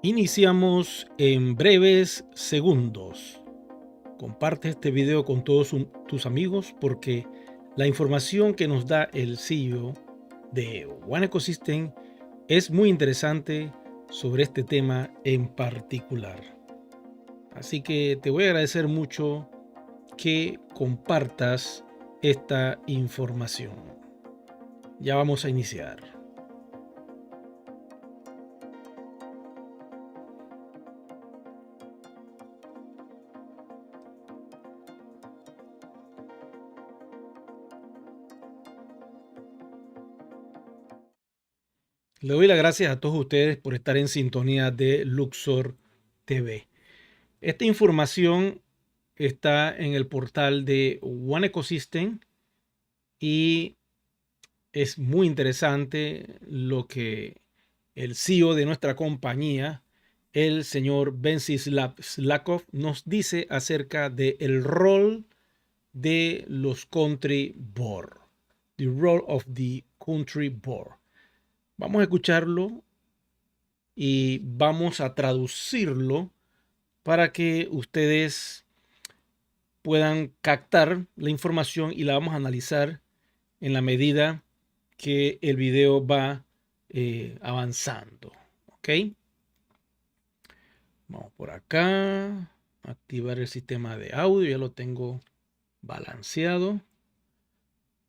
Iniciamos en breves segundos. Comparte este video con todos tus amigos porque la información que nos da el CEO de One Ecosystem es muy interesante sobre este tema en particular. Así que te voy a agradecer mucho que compartas esta información. Ya vamos a iniciar. Le doy las gracias a todos ustedes por estar en sintonía de Luxor TV. Esta información está en el portal de One Ecosystem y es muy interesante lo que el CEO de nuestra compañía, el señor Benzislav, nos dice acerca del rol de los country board. The role of the country board. Vamos a escucharlo y vamos a traducirlo para que ustedes puedan captar la información y la vamos a analizar en la medida que el video va avanzando. ¿Ok? Vamos por acá. Activar el sistema de audio. Ya lo tengo balanceado.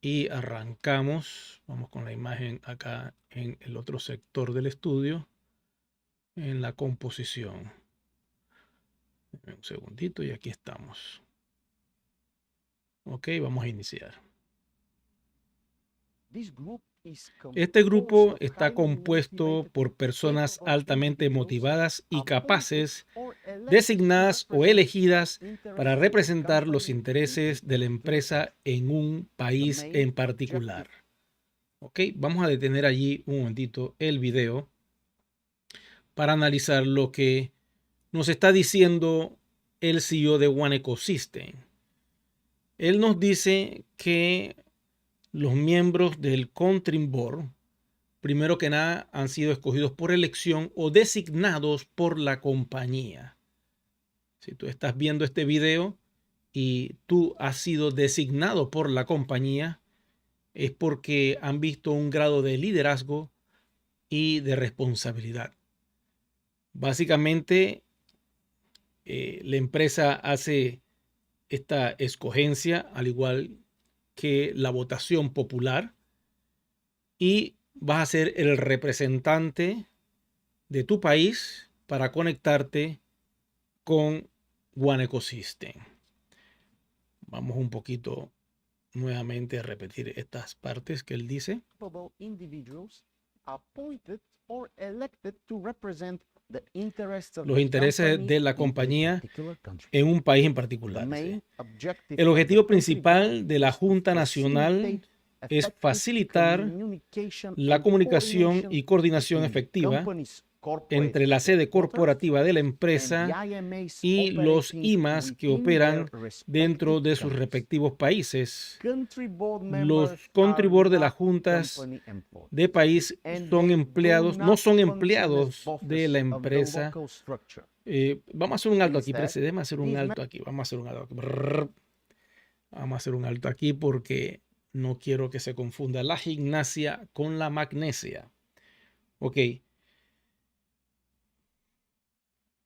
Y arrancamos. Vamos con la imagen acá en el otro sector del estudio. En la composición. Un segundito y aquí estamos. Ok, vamos a iniciar. Este grupo está compuesto por personas altamente motivadas y capaces, designadas o elegidas para representar los intereses de la empresa en un país en particular. Ok, vamos a detener allí un momentito el video para analizar lo que nos está diciendo el CEO de One Ecosystem. Él nos dice que los miembros del Country Board, primero que nada, han sido escogidos por elección o designados por la compañía. Si tú estás viendo este video y tú has sido designado por la compañía, es porque han visto un grado de liderazgo y de responsabilidad. Básicamente, la empresa hace esta escogencia, al igual que la votación popular, y vas a ser el representante de tu país para conectarte con One Ecosystem. Vamos un poquito nuevamente a repetir estas partes que él dice. Los intereses de la compañía en un país en particular. ¿Sí? El objetivo principal de la Junta Nacional es facilitar la comunicación y coordinación efectiva entre la sede corporativa de la empresa y los IMAs que operan dentro de sus respectivos países. Los country board de las juntas de país son empleados, no son empleados de la empresa. Vamos a hacer un alto aquí, presidente. Déjame hacer un alto aquí. Vamos a hacer un alto aquí. Vamos a hacer un alto aquí porque no quiero que se confunda la gimnasia con la magnesia. Ok.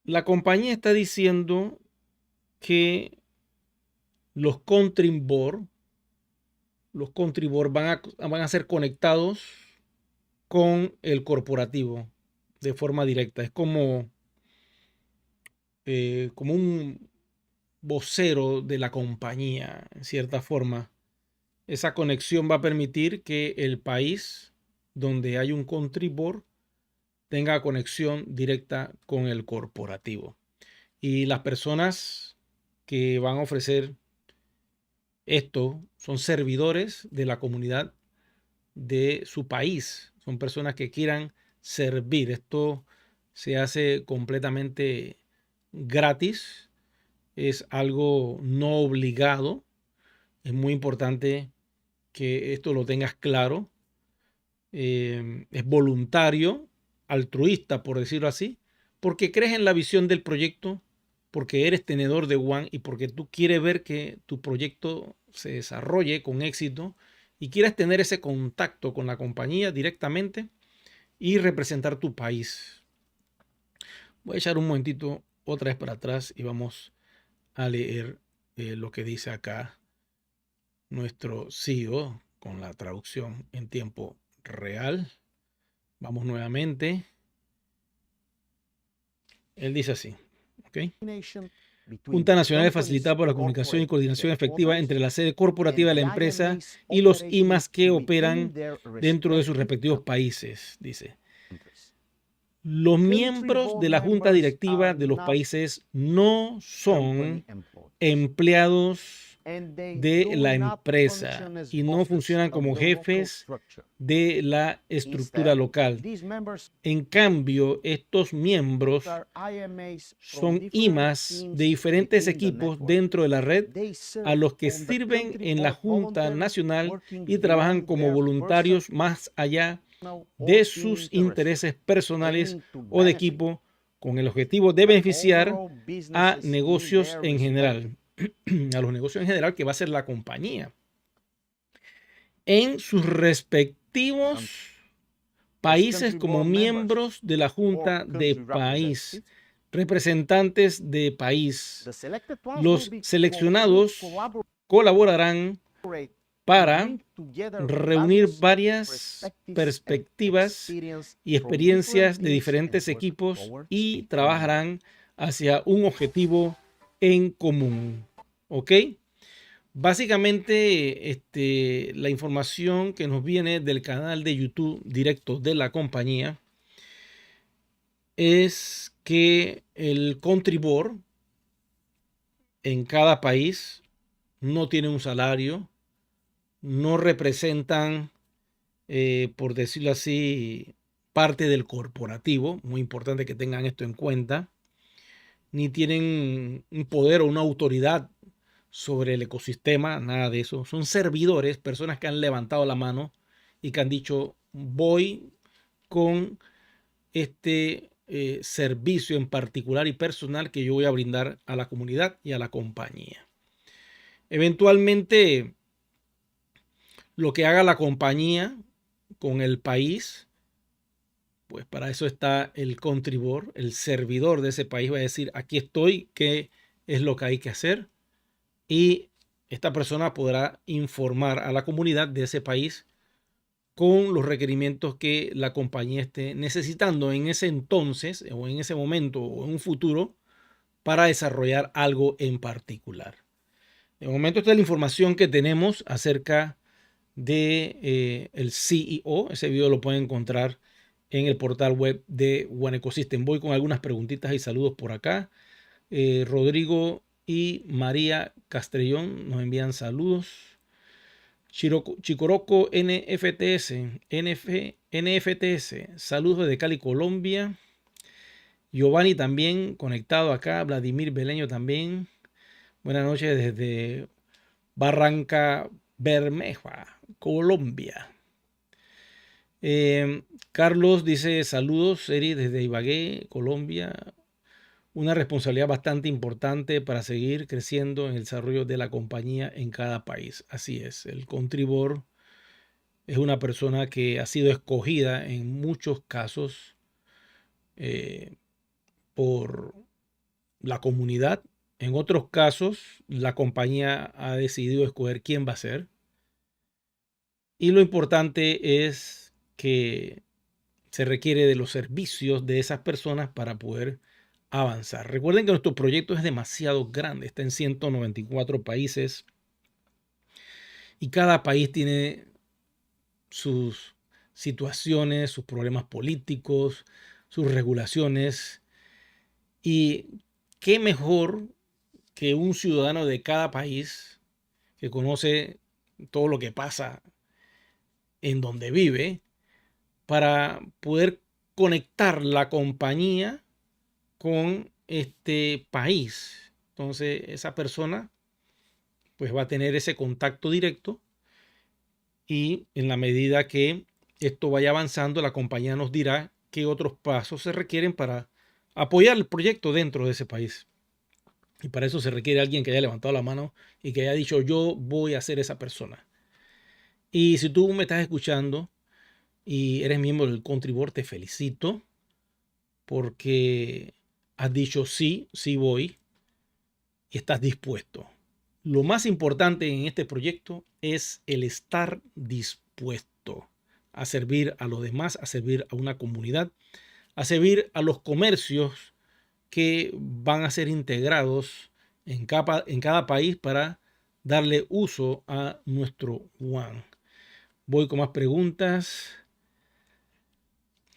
La compañía está diciendo que los country board van a ser conectados con el corporativo de forma directa. Es como un vocero de la compañía, en cierta forma. Esa conexión va a permitir que el país donde hay un country board tenga conexión directa con el corporativo. Y las personas que van a ofrecer esto son servidores de la comunidad de su país. Son personas que quieran servir. Esto se hace completamente gratis. Es algo no obligado. Es muy importante que esto lo tengas claro. Es voluntario, altruista, por decirlo así, porque crees en la visión del proyecto, porque eres tenedor de One y porque tú quieres ver que tu proyecto se desarrolle con éxito y quieres tener ese contacto con la compañía directamente y representar tu país. Voy a echar un momentito otra vez para atrás y vamos a leer lo que dice acá nuestro CEO con la traducción en tiempo real. Vamos nuevamente. Él dice así, ¿ok? Junta Nacional facilitada por la comunicación y coordinación efectiva entre la sede corporativa de la empresa y los IMAs que operan dentro de sus respectivos países, dice. Los miembros de la junta directiva de los países no son empleados de la empresa y no funcionan como jefes de la estructura local. En cambio, estos miembros son IMAs de diferentes equipos dentro de la red a los que sirven en la Junta Nacional y trabajan como voluntarios más allá de sus intereses personales o de equipo con el objetivo de beneficiar a negocios en general, a los negocios en general que va a ser la compañía, en sus respectivos países como miembros de la Junta de país, representantes de país. Los seleccionados colaborarán para reunir varias perspectivas y experiencias de diferentes equipos y trabajarán hacia un objetivo en común. ¿Ok? Básicamente, la información que nos viene del canal de YouTube directo de la compañía es que el contribor en cada país no tiene un salario, no representan, por decirlo así, parte del corporativo. Muy importante que tengan esto en cuenta. Ni tienen un poder o una autoridad sobre el ecosistema, nada de eso. Son servidores, personas que han levantado la mano y que han dicho, voy con este servicio en particular y personal que yo voy a brindar a la comunidad y a la compañía. Eventualmente, lo que haga la compañía con el país, pues para eso está el contribor, el servidor de ese país va a decir, aquí estoy, qué es lo que hay que hacer. Y esta persona podrá informar a la comunidad de ese país con los requerimientos que la compañía esté necesitando en ese entonces o en ese momento o en un futuro para desarrollar algo en particular. De momento esta es la información que tenemos acerca de el CEO. Ese video lo pueden encontrar en el portal web de One Ecosystem. Voy con algunas preguntitas y saludos por acá. Rodrigo y María Castrellón nos envían saludos. Chicoroco NFTS, saludos desde Cali, Colombia. Giovanni también conectado acá. Vladimir Beleño también. Buenas noches desde Barranca Bermeja, Colombia. Carlos dice saludos, Eri, desde Ibagué, Colombia. Una responsabilidad bastante importante para seguir creciendo en el desarrollo de la compañía en cada país. Así es, el contribor es una persona que ha sido escogida en muchos casos por la comunidad. En otros casos, la compañía ha decidido escoger quién va a ser. Y lo importante es que se requiere de los servicios de esas personas para poder avanzar. Recuerden que nuestro proyecto es demasiado grande, está en 194 países y cada país tiene sus situaciones, sus problemas políticos, sus regulaciones. Y qué mejor que un ciudadano de cada país que conoce todo lo que pasa en donde vive para poder conectar la compañía con este país. Entonces esa persona pues va a tener ese contacto directo y en la medida que esto vaya avanzando, la compañía nos dirá qué otros pasos se requieren para apoyar el proyecto dentro de ese país. Y para eso se requiere alguien que haya levantado la mano y que haya dicho yo voy a ser esa persona. Y si tú me estás escuchando y eres miembro del Contribor, te felicito porque has dicho sí, sí voy y estás dispuesto. Lo más importante en este proyecto es el estar dispuesto a servir a los demás, a servir a una comunidad, a servir a los comercios que van a ser integrados en cada país para darle uso a nuestro WAN. Voy con más preguntas.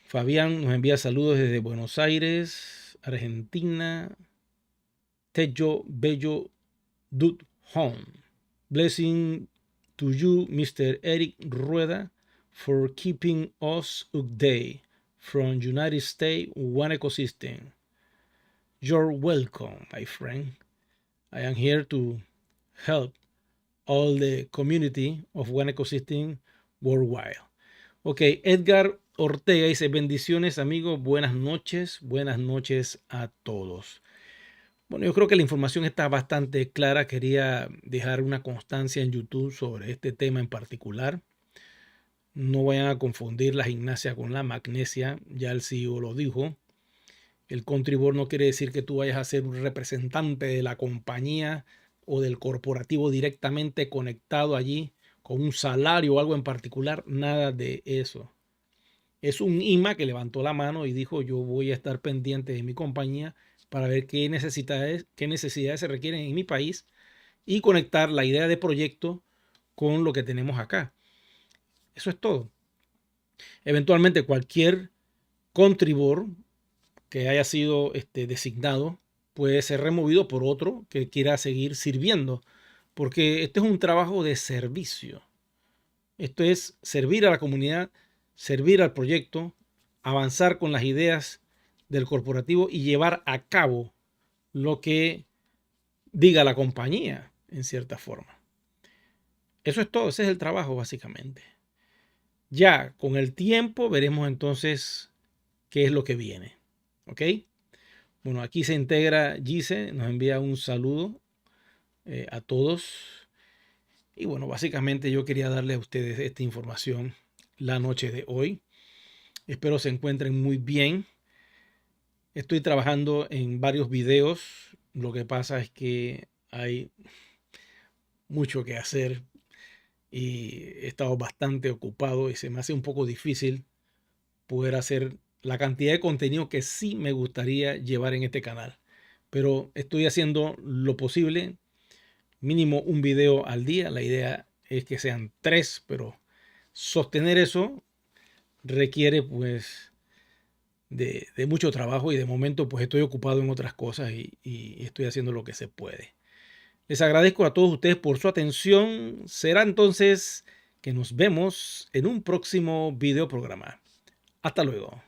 Fabián nos envía saludos desde Buenos Aires, Argentina. Tello Bello Dud Home. Blessing to you, Mr. Eric Rueda, for keeping us updated from United States One Ecosystem. You're welcome, my friend. I am here to help all the community of One Ecosystem worldwide. Ok, Edgar Ortega dice, bendiciones amigos, buenas noches a todos. Bueno, yo creo que la información está bastante clara. Quería dejar una constancia en YouTube sobre este tema en particular. No vayan a confundir la gimnasia con la magnesia, ya el CEO lo dijo. El contribor no quiere decir que tú vayas a ser un representante de la compañía o del corporativo directamente conectado allí con un salario o algo en particular, nada de eso. Es un IMA que levantó la mano y dijo yo voy a estar pendiente de mi compañía para ver qué necesidades se requieren en mi país y conectar la idea de proyecto con lo que tenemos acá. Eso es todo. Eventualmente cualquier contribor que haya sido designado puede ser removido por otro que quiera seguir sirviendo, porque este es un trabajo de servicio. Esto es servir a la comunidad, servir al proyecto, avanzar con las ideas del corporativo y llevar a cabo lo que diga la compañía, en cierta forma. Eso es todo, ese es el trabajo básicamente. Ya con el tiempo veremos entonces qué es lo que viene. ¿Ok? Bueno, aquí se integra Gise, nos envía un saludo a todos. Y bueno, básicamente yo quería darle a ustedes esta información la noche de hoy. Espero se encuentren muy bien. Estoy trabajando en varios videos. Lo que pasa es que hay mucho que hacer y he estado bastante ocupado y se me hace un poco difícil poder hacer la cantidad de contenido que sí me gustaría llevar en este canal. Pero estoy haciendo lo posible, mínimo un video al día. La idea es que sean 3, pero sostener eso requiere pues de mucho trabajo y de momento pues estoy ocupado en otras cosas y estoy haciendo lo que se puede. Les agradezco a todos ustedes por su atención. Será entonces que nos vemos en un próximo video programa. Hasta luego.